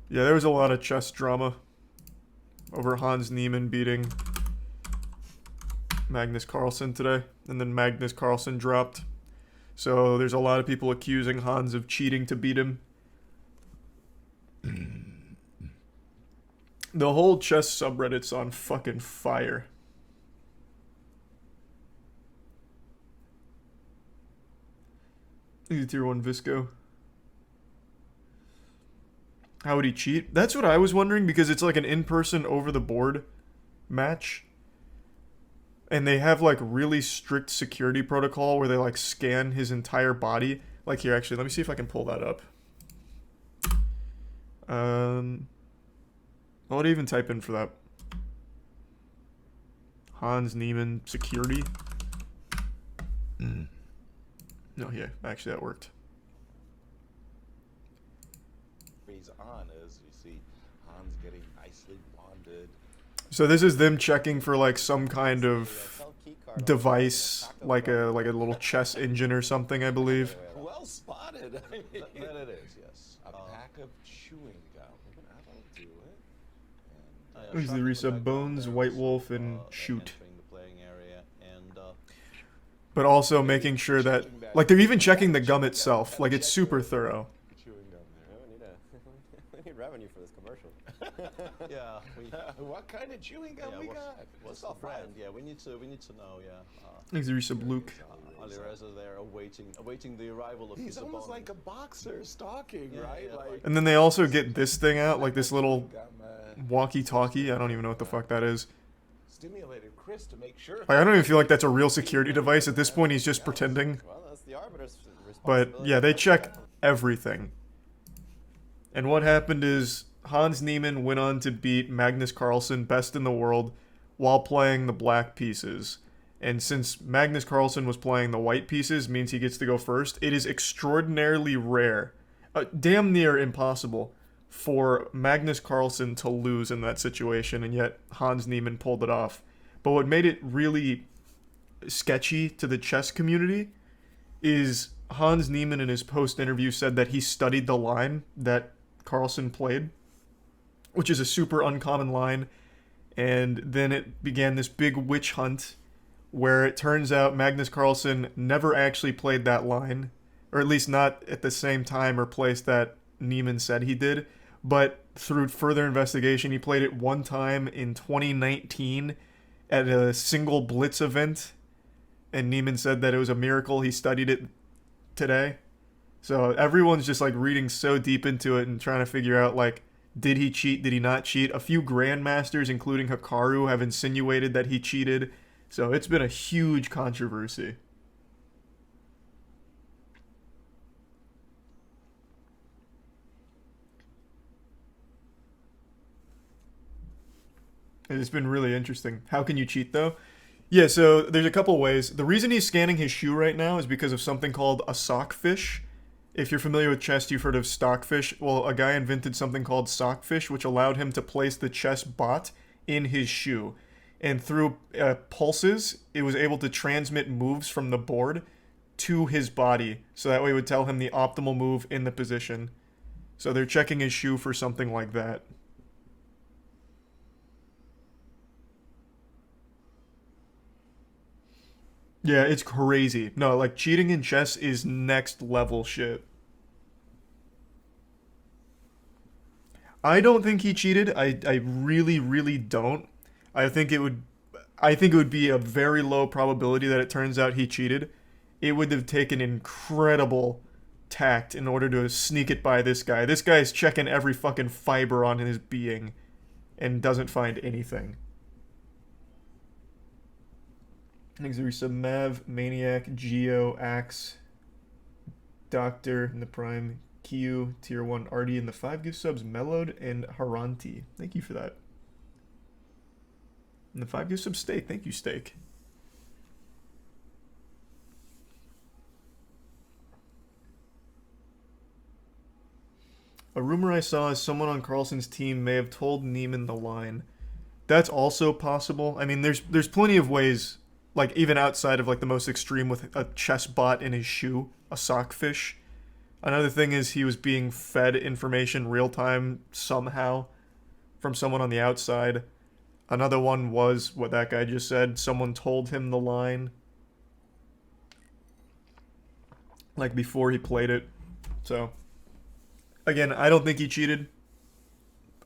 Yeah, there was a lot of chess drama over Hans Niemann beating Magnus Carlsen today, and then Magnus Carlsen dropped. So there's a lot of people accusing Hans of cheating to beat him. The whole chess subreddit's on fucking fire. He's a tier 1 Visco. How would he cheat? That's what I was wondering, because it's like an in-person over-the-board match. And they have like really strict security protocol where they like scan his entire body. Like here, actually, let me see if I can pull that up. What do I even type in for that? Hans Niemann security. No, yeah, actually that worked. He's on as you see Hans getting nicely wanded. So this is them checking for like some kind of device, like a little chess engine or something, I believe. Well spotted. That it is, yes. A pack of chewing gum. That'll do it. Who's the resub? Bones, White Wolf, and Shoot. But also making sure that, like, they're even checking the gum itself. Like, it's super thorough. Chewing gum there. We need revenue for this commercial. Yeah. What kind of chewing gum we got? What's the brand? Yeah, we need to know. Yeah. Who's the resub? Luke. Alireza there, awaiting the arrival of. He's almost like a boxer stalking, right? Yeah, like, And then they also get this thing out, like this little walkie-talkie. I don't even know what the fuck that is. stimulated Chris to make sure. Like, I don't even feel like that's a real security device. At this point, he's just pretending. Well, that's the arbiter's But responsibility. yeah, they check everything. And what happened is Hans Niemann went on to beat Magnus Carlsen, best in the world, while playing the black pieces. And since Magnus Carlsen was playing the white pieces, means he gets to go first. It is extraordinarily rare, damn near impossible, for Magnus Carlsen to lose in that situation, and yet Hans Niemann pulled it off. But what made it really sketchy to the chess community is Hans Niemann in his post-interview said that he studied the line that Carlsen played, which is a super uncommon line, and then it began this big witch hunt where it turns out Magnus Carlsen never actually played that line, or at least not at the same time or place that Niemann said he did, but through further investigation, he played it one time in 2019 at a single Blitz event, and Niemann said that it was a miracle he studied it today. So everyone's just like reading so deep into it and trying to figure out, like, did he cheat, did he not cheat? A few grandmasters, including Hikaru, have insinuated that he cheated. So it's been a huge controversy. And it's been really interesting. How can you cheat, though? Yeah, so there's a couple ways. The reason he's scanning his shoe right now is because of something called a sockfish. If you're familiar with chess, you've heard of stockfish. Well, a guy invented something called sockfish, which allowed him to place the chess bot in his shoe. And through pulses, it was able to transmit moves from the board to his body. So that way it would tell him the optimal move in the position. So they're checking his shoe for something like that. Yeah, it's crazy. No, like, cheating in chess is next level shit. I don't think he cheated. I really, really don't. I think it would be a very low probability that it turns out he cheated. It would have taken incredible tact in order to sneak it by this guy. This guy's checking every fucking fiber on his being and doesn't find anything. Thanks for some Mav, Maniac, Geo, Axe, Doctor in the Prime, Q, Tier 1, Artie, and the 5 gift subs, Mellowed, and Haranti. Thank you for that. And the 5 gift subs, Steak. Thank you, Steak. A rumor I saw is someone on Carlsen's team may have told Niemann the line. That's also possible. I mean, there's plenty of ways, like, even outside of, like, the most extreme with a chess bot in his shoe, a sockfish. Another thing is he was being fed information real time somehow from someone on the outside. Another one was what that guy just said. Someone told him the line, like, before he played it. So, again, I don't think he cheated.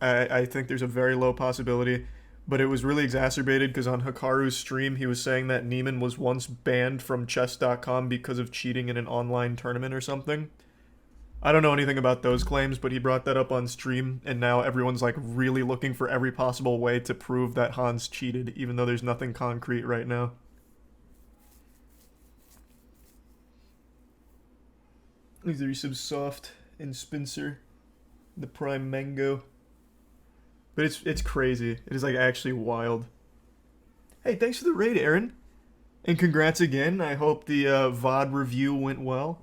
I think there's a very low possibility. But it was really exacerbated because on Hikaru's stream, he was saying that Niemann was once banned from chess.com because of cheating in an online tournament or something. I don't know anything about those claims, but he brought that up on stream, and now everyone's like really looking for every possible way to prove that Hans cheated, even though there's nothing concrete right now. These are resubs Soft and Spencer, the Prime Mango. But it's crazy. It is like actually wild. Hey, thanks for the raid, Aaron. And congrats again. I hope the VOD review went well.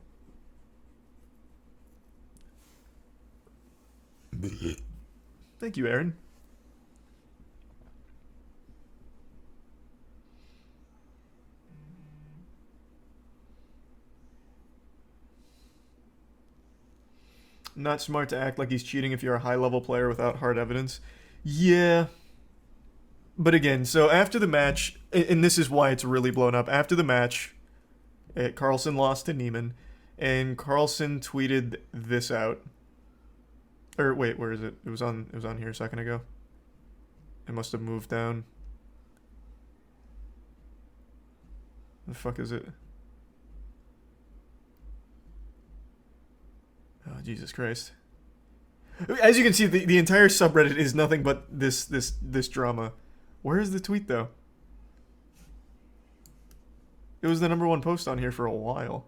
Thank you, Aaron. Not smart to act like he's cheating if you're a high-level player without hard evidence. Yeah. But again, so after the match, and this is why it's really blown up, after the match, Carlsen lost to Niemann, and Carlsen tweeted this out. Or wait, where is it? It was on here a second ago. It must have moved down. The fuck is it? Oh, Jesus Christ. As you can see, the entire subreddit is nothing but this drama. Where is the tweet, though? It was the #1 post on here for a while.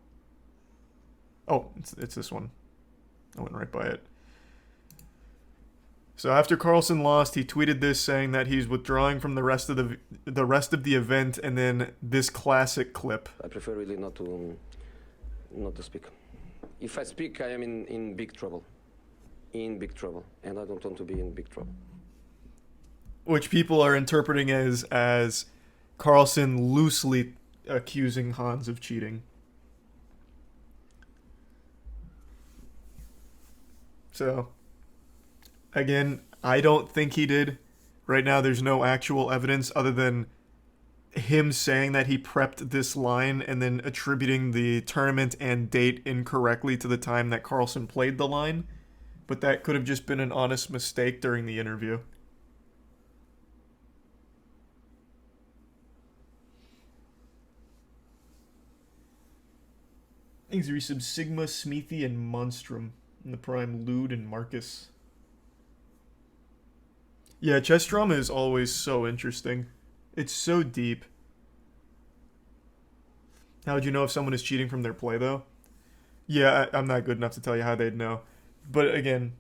Oh, it's this one. I went right by it. So after Carlsen lost, he tweeted this saying that he's withdrawing from the rest of the event, and then this classic clip. I prefer really not to speak. If I speak, I am in big trouble. In big trouble. And I don't want to be in big trouble. Which people are interpreting as Carlsen loosely accusing Hans of cheating. So, again, I don't think he did. Right now, there's no actual evidence other than him saying that he prepped this line and then attributing the tournament and date incorrectly to the time that Carlsen played the line. But that could have just been an honest mistake during the interview. Thanks for resub Sigma, Smithy, and Monstrum. And the Prime Lude and Marcus. Yeah, chess drama is always so interesting. It's so deep. How would you know if someone is cheating from their play, though? Yeah, I'm not good enough to tell you how they'd know. But again,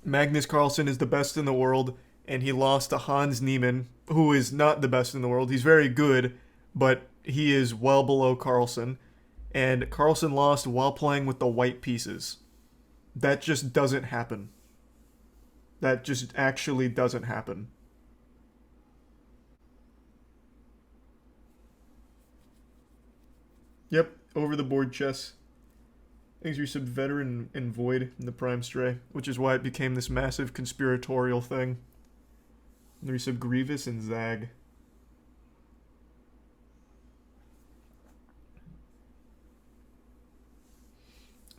Magnus Carlsen is the best in the world, and he lost to Hans Niemann, who is not the best in the world. He's very good, but he is well below Carlsen. And Carlsen lost while playing with the white pieces. That just doesn't happen. That just actually doesn't happen. Yep, over the board chess. Thanks for sub Veteran and Void in the Prime Stray, which is why it became this massive conspiratorial thing. And the resub Grievous and Zag.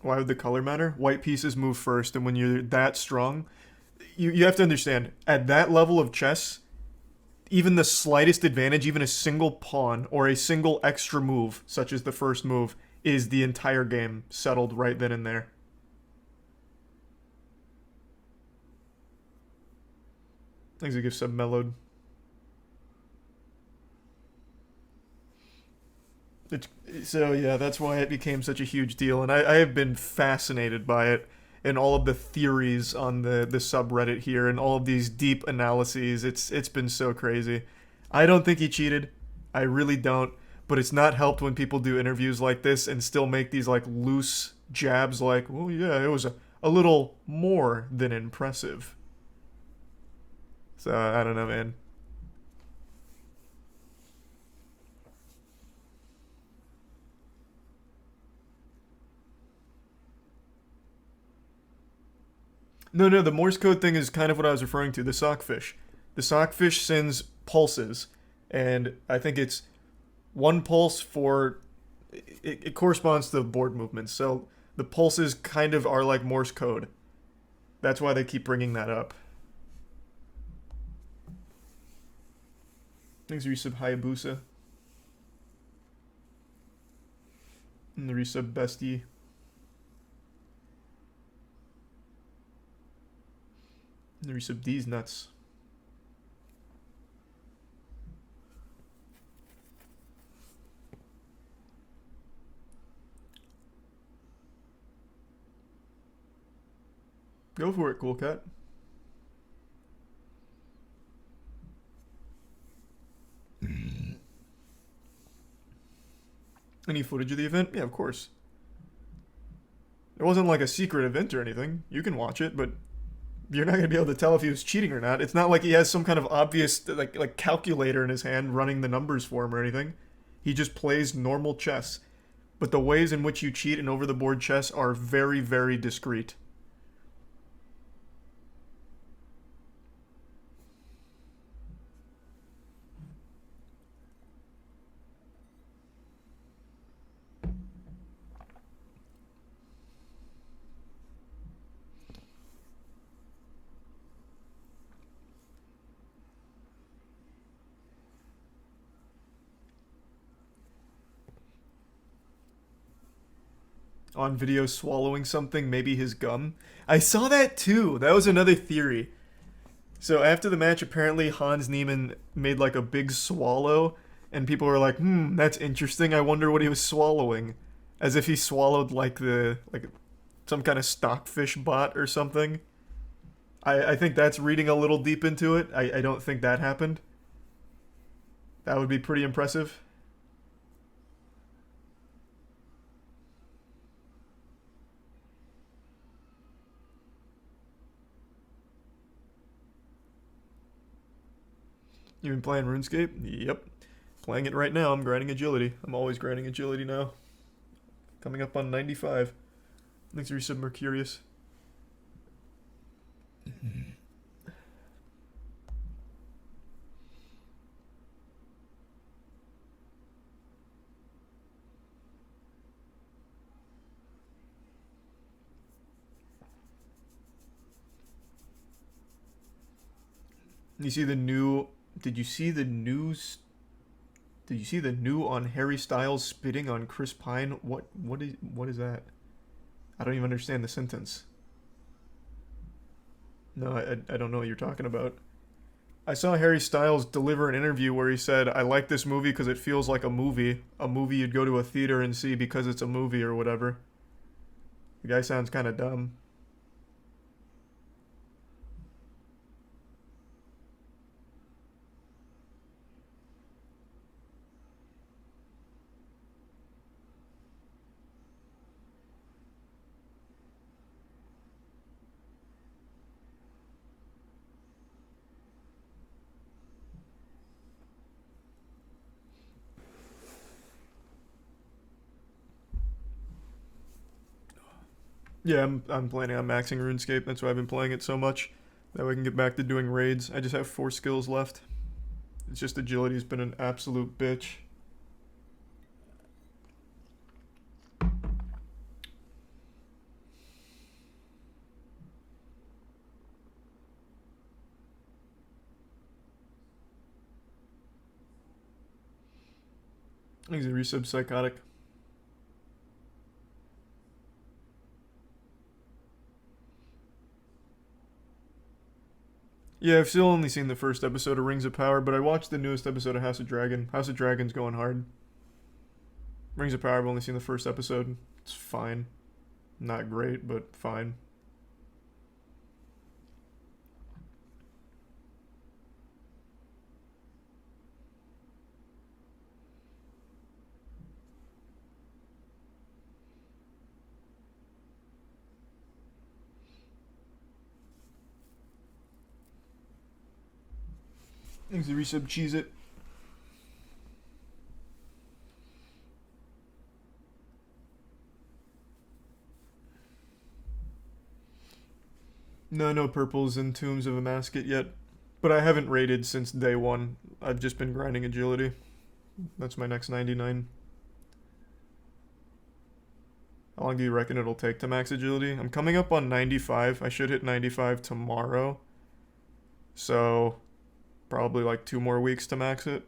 Why would the color matter? White pieces move first, and when you're that strong, you have to understand, at that level of chess, even the slightest advantage, even a single pawn or a single extra move, such as the first move, is the entire game settled right then and there. Thanks for give sub mellowed. So yeah, that's why it became such a huge deal, and I have been fascinated by it and all of the theories on the subreddit here and all of these deep analyses. It's been so crazy. I don't think he cheated. I really don't. But it's not helped when people do interviews like this and still make these like loose jabs like, well, yeah, it was a little more than impressive. So I don't know, man. No, no, the Morse code thing is kind of what I was referring to. The sockfish. The sockfish sends pulses, and I think it's one pulse for. It corresponds to the board movements. So the pulses kind of are like Morse code. That's why they keep bringing that up. Thanks, resub Hayabusa. And the resub Bestie. And the resub These Nuts. Go for it, Cool Cat. Any footage of the event? Yeah, of course. It wasn't like a secret event or anything. You can watch it, but you're not going to be able to tell if he was cheating or not. It's not like he has some kind of obvious like calculator in his hand running the numbers for him or anything. He just plays normal chess. But the ways in which you cheat in over-the-board chess are very, very discreet. On video swallowing something, maybe his gum. I saw that too. That was another theory. So after the match, apparently Hans Niemann made like a big swallow, and people were like, that's interesting. I wonder what he was swallowing. As if he swallowed like some kind of stockfish bot or something. I think that's reading a little deep into it. I don't think that happened. That would be pretty impressive. You been playing RuneScape? Yep. Playing it right now. I'm grinding agility. I'm always grinding agility now. Coming up on 95. Thanks for resub Mercurius. You see the new... Did you see the news? Did you see the new on Harry Styles spitting on Chris Pine? What is that? I don't even understand the sentence. No, I don't know what you're talking about. I saw Harry Styles deliver an interview where he said, I like this movie because it feels like a movie. A movie you'd go to a theater and see because it's a movie or whatever. The guy sounds kind of dumb. Yeah, I'm planning on maxing RuneScape. That's why I've been playing it so much. That way I can get back to doing raids. I just have 4 skills left. It's just agility's been an absolute bitch. He's a resub psychotic. Yeah, I've still only seen the first episode of Rings of Power, but I watched the newest episode of House of Dragon. House of Dragon's going hard. Rings of Power, I've only seen the first episode. It's fine. Not great, but fine. Thanks to resub Cheese It. No purples in Tombs of a Masket yet. But I haven't raided since day one. I've just been grinding agility. That's my next 99. How long do you reckon it'll take to max agility? I'm coming up on 95. I should hit 95 tomorrow. So, probably like 2 more weeks to max it.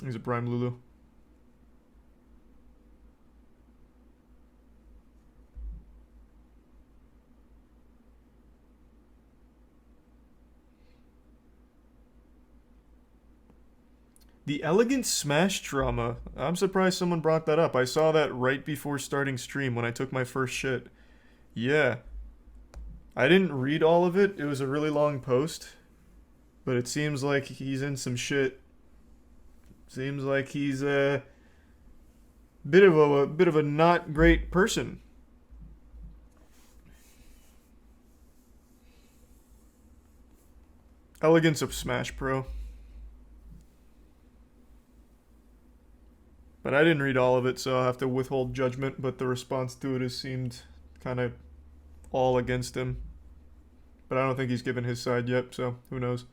He's a Prime Lulu. The Elegant Smash Trauma. I'm surprised someone brought that up. I saw that right before starting stream when I took my first shit. Yeah. I didn't read all of it. It was a really long post. But it seems like he's in some shit. Seems like he's a bit of a not great person. Elegance of Smash Pro. But I didn't read all of it, so I'll have to withhold judgment, but the response to it has seemed kind of all against him. But I don't think he's given his side yet, so who knows.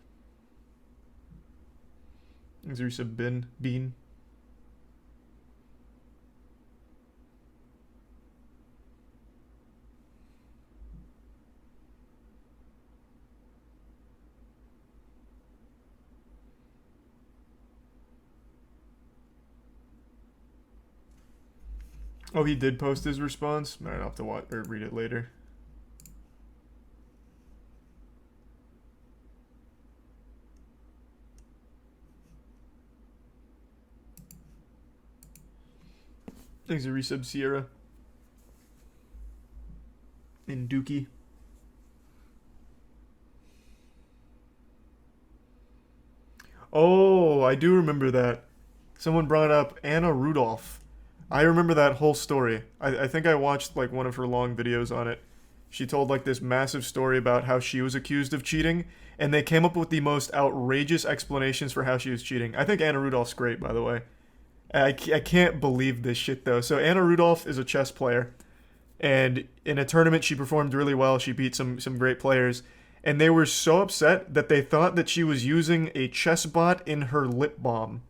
Is there some Bean? Oh, he did post his response? Alright, I'll have to watch or read it later. Thanks to resub Sierra. And Dookie. Oh, I do remember that. Someone brought up Anna Rudolph. I remember that whole story. I think I watched like one of her long videos on it. She told like this massive story about how she was accused of cheating, and they came up with the most outrageous explanations for how she was cheating. I think Anna Rudolph's great, by the way. I can't believe this shit though. So Anna Rudolph is a chess player, and in a tournament she performed really well. She beat some great players, and they were so upset that they thought that she was using a chess bot in her lip balm.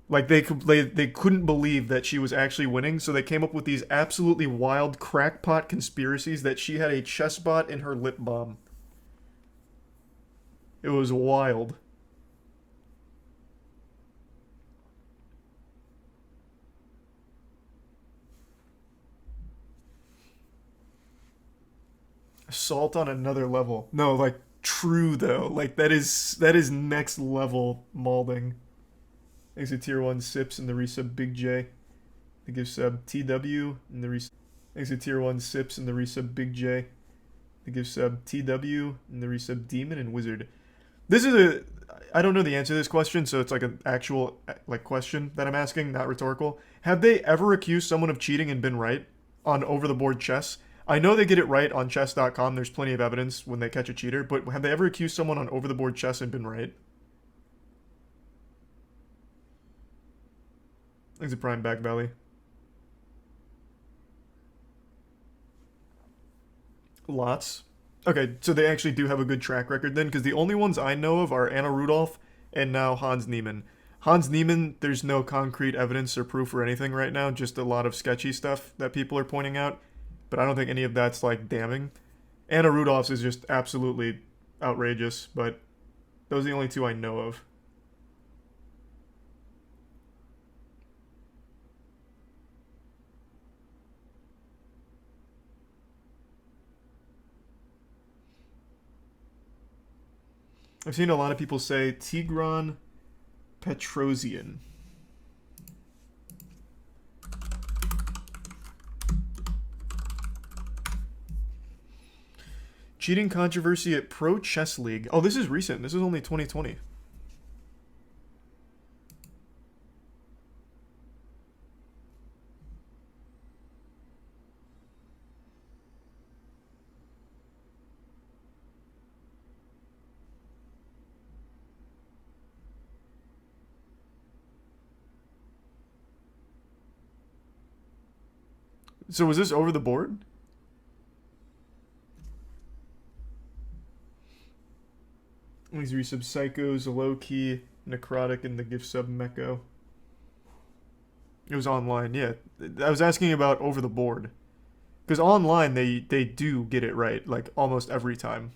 Like they couldn't believe that she was actually winning, so they came up with these absolutely wild crackpot conspiracies that she had a chess bot in her lip balm. It was wild. Assault on another level. No, like true though. Like that is next level malding. Thanks to tier 1 Sips and the resub Big J. They give sub TW and the resub. Thanks to tier 1 Sips and the resub Big J. They give sub TW and the resub Demon and Wizard. This is a... I don't know the answer to this question, so it's like an actual like question that I'm asking, not rhetorical. Have they ever accused someone of cheating and been right on over-the-board chess? I know they get it right on chess.com. There's plenty of evidence when they catch a cheater, but have they ever accused someone on over-the-board chess and been right? Thanks to Prime Back Valley. Lots. Okay, so they actually do have a good track record then, because the only ones I know of are Anna Rudolph and now Hans Niemann. Hans Niemann, there's no concrete evidence or proof or anything right now, just a lot of sketchy stuff that people are pointing out, but I don't think any of that's like damning. Anna Rudolph's is just absolutely outrageous, but those are the only two I know of. I've seen a lot of people say Tigran Petrosian. Cheating controversy at Pro Chess League. Oh, this is recent. This is only 2020. So was this over the board? These resub Psychos, low key, necrotic, and the gift sub Meko. It was online, yeah. I was asking about over the board. Because online, they do get it right, like, almost every time.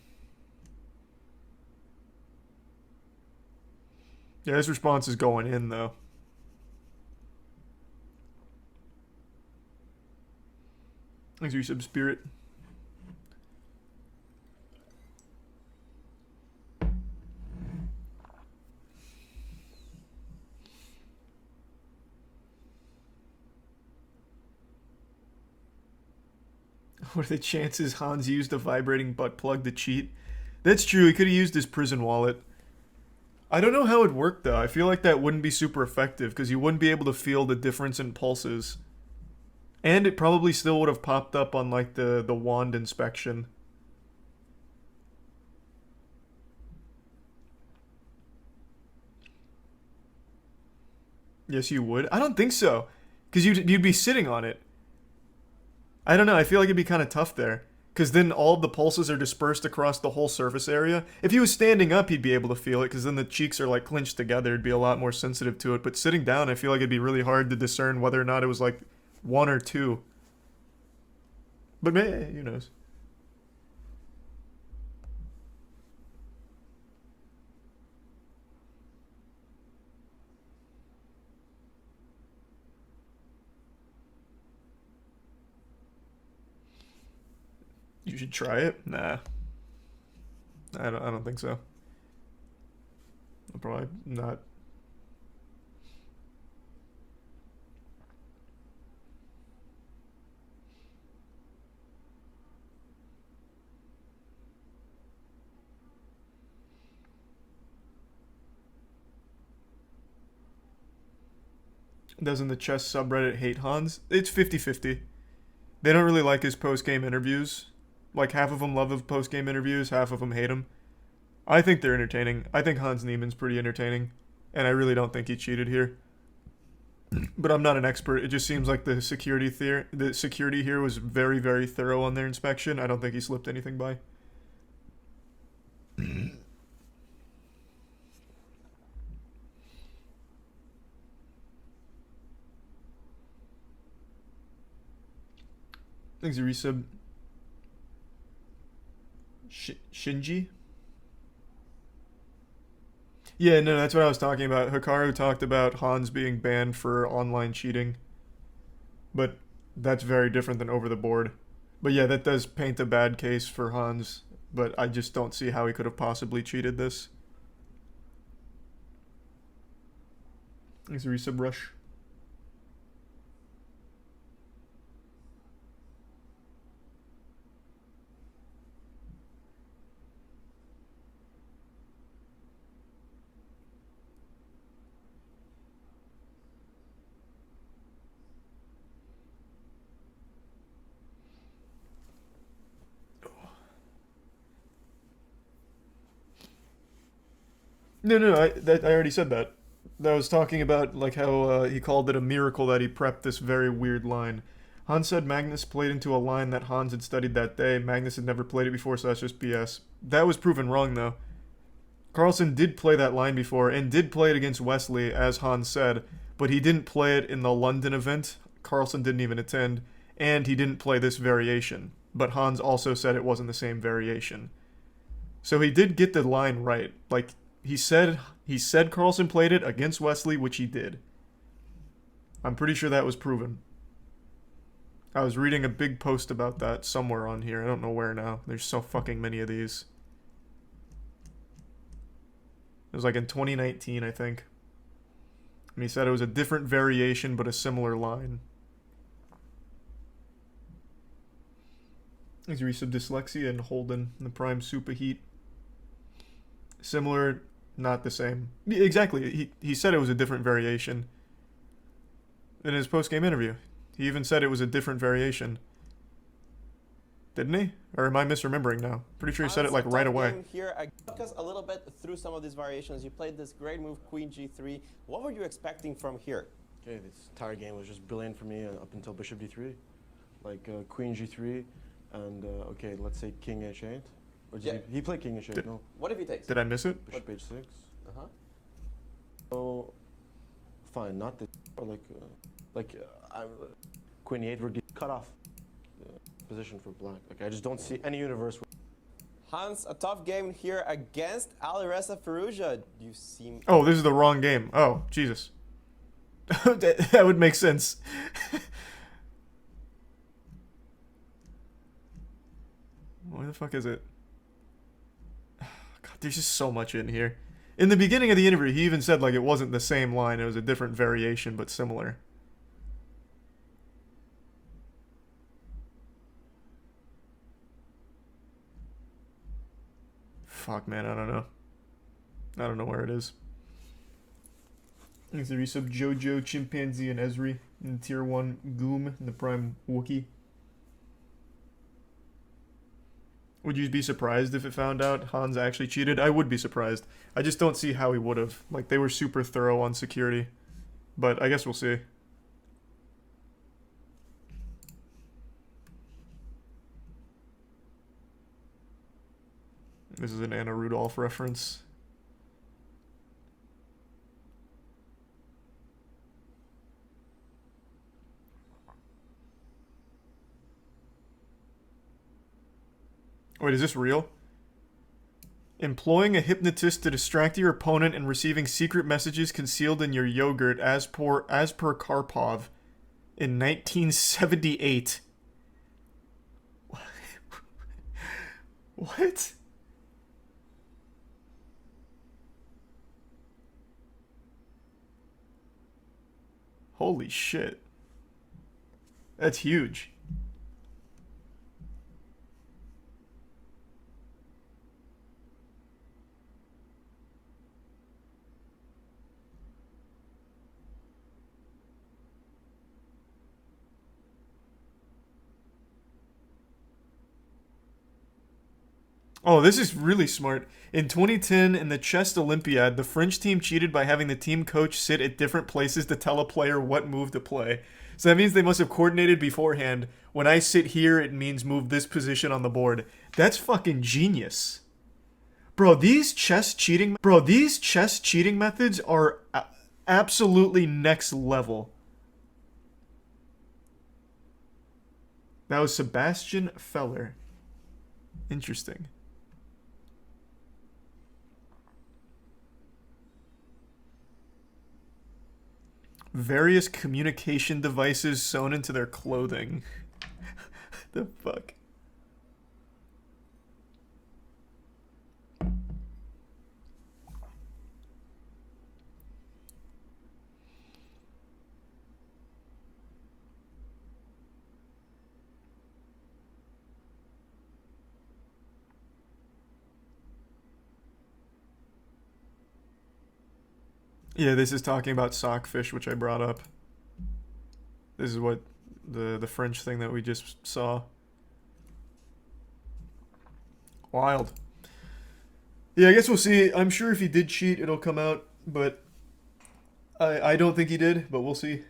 Yeah, his response is going in, though. Thanks, resub Spirit. What are the chances Hans used a vibrating butt plug to cheat? That's true, he could have used his prison wallet. I don't know how it worked, though. I feel like that wouldn't be super effective, because you wouldn't be able to feel the difference in pulses. And it probably still would have popped up on, like, the wand inspection. Yes, you would. I don't think so, because you'd be sitting on it. I don't know, I feel like it'd be kind of tough there. Because then all of the pulses are dispersed across the whole surface area. If he was standing up, he'd be able to feel it, because then the cheeks are, like, clinched together. It'd be a lot more sensitive to it. But sitting down, I feel like it'd be really hard to discern whether or not it was, like, 1 or 2. But, who knows? You should try it? Nah. I don't think so. I'll probably not. Doesn't the chess subreddit hate Hans? It's 50-50. They don't really like his post-game interviews. Like, half of them love his post-game interviews, half of them hate him. I think they're entertaining. I think Hans Niemann's pretty entertaining. And I really don't think he cheated here. But I'm not an expert. It just seems like the security here was very, very thorough on their inspection. I don't think he slipped anything by. Thanks, resub. Shinji? Yeah, no, that's what I was talking about. Hikaru talked about Hans being banned for online cheating. But that's very different than over the board. But yeah, that does paint a bad case for Hans. But I just don't see how he could have possibly cheated this. Thanks, resub Rush. No, I already said that. I was talking about like how he called it a miracle that he prepped this very weird line. Hans said Magnus played into a line that Hans had studied that day. Magnus had never played it before, so that's just BS. That was proven wrong, though. Carlsen did play that line before, and did play it against Wesley, as Hans said, but he didn't play it in the London event. Carlsen didn't even attend, and he didn't play this variation. But Hans also said it wasn't the same variation. So he did get the line right. Like, he said Carlsen played it against Wesley, which he did. I'm pretty sure that was proven. I was reading a big post about that somewhere on here. I don't know where now. There's so fucking many of these. It was like in 2019, I think. And he said it was a different variation, but a similar line. He's resub Dyslexia and Holden in the Prime Superheat. Similar, not the same. Exactly. He said it was a different variation. In his post-game interview. He even said it was a different variation. Didn't he? Or am I misremembering now? Pretty sure he said it like right away. Here, I took us a little bit through some of these variations. You played this great move, Queen G3. What were you expecting from here? Okay, this entire game was just brilliant for me up until Bishop D3. Like Queen G3 and, okay, let's say King H8, Or did Yeah. he played king and shit, no. What if he takes? Did I miss it? Bishop h6. Uh-huh. So, fine, not this. Or queen e8 would get cut off the position for black. Like, I just don't see any universe where Hans, a tough game here against Alireza Firouzja. You seem... Oh, this is the wrong game. Oh, Jesus. that would make sense. Where the fuck is it? God, there's just so much in here. In the beginning of the interview, he even said like it wasn't the same line. It was a different variation, but similar. Fuck, man, I don't know. I don't know where it is. Thanks to resub Jojo, Chimpanzee, and Esri in tier 1 Goom in the prime Wookie. Would you be surprised if it found out Hans actually cheated? I would be surprised. I just don't see how he would have. Like, they were super thorough on security. But I guess we'll see. This is an Anna Rudolph reference. Wait, is this real? Employing a hypnotist to distract your opponent and receiving secret messages concealed in your yogurt as per Karpov in 1978. What? Holy shit. That's huge. Oh, this is really smart. In 2010, in the chess Olympiad, the French team cheated by having the team coach sit at different places to tell a player what move to play. So that means they must have coordinated beforehand. When I sit here, it means move this position on the board. That's fucking genius. Bro, these chess cheating methods are absolutely next level. That was Sebastian Feller. Interesting. Various communication devices sewn into their clothing. The fuck? Yeah, this is talking about sockfish, which I brought up. This is what the French thing that we just saw. Wild. Yeah, I guess we'll see. I'm sure if he did cheat, it'll come out, but I don't think he did, but we'll see.